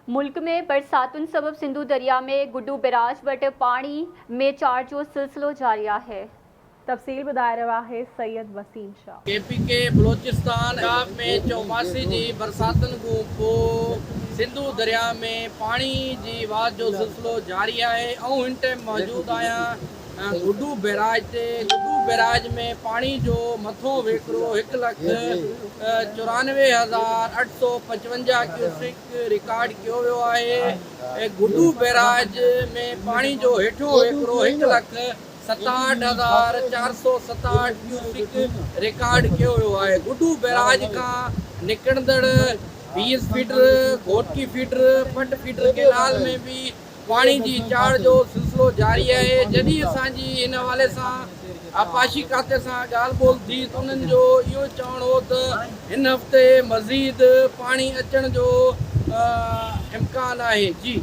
मुल्क में बरसातुनि सबब सिंधु दरिया में गुड्डू बैराज वटि पानी में चाढ़ जो सिलसिलो जारी है। तफ़सील ॿुधाए रहियो आहे सैयद वसीम शाह। KPK बलोचिस्तान पंजाब में चौमासी जी बरसातुनि खां पोइ सिंधु दरिया में पानी जी वाध जो सिलसिलो जारी है। हिन टाइम मौजूद आहियां गुड्डू बैराज ते। गुड्डू बैराज में पानी जो मथो वेकरो 1,94,855 क्यूसिक रिकॉर्ड किया वियो है। गुड्डू बैराज में पानी जो हेठो वेकरो 1,67,467 क्यूसिक रिकॉर्ड किया वियो है। गुड्डू बैराज का निकरंदड़ 20 फीटर, घोटकी फीटर, फट फीटर केनाल में भी पानी की चाढ़ जो सिलसिलो जारी है। जॾहिं असांजी इन हवाले सां आपाशी खाते सां ॻाल्हि ॿोल थी तो उन्हनि जो इहो चवणो हो त हिन हफ़्ते मज़ीद पानी अचण जो इम्कान है। जी।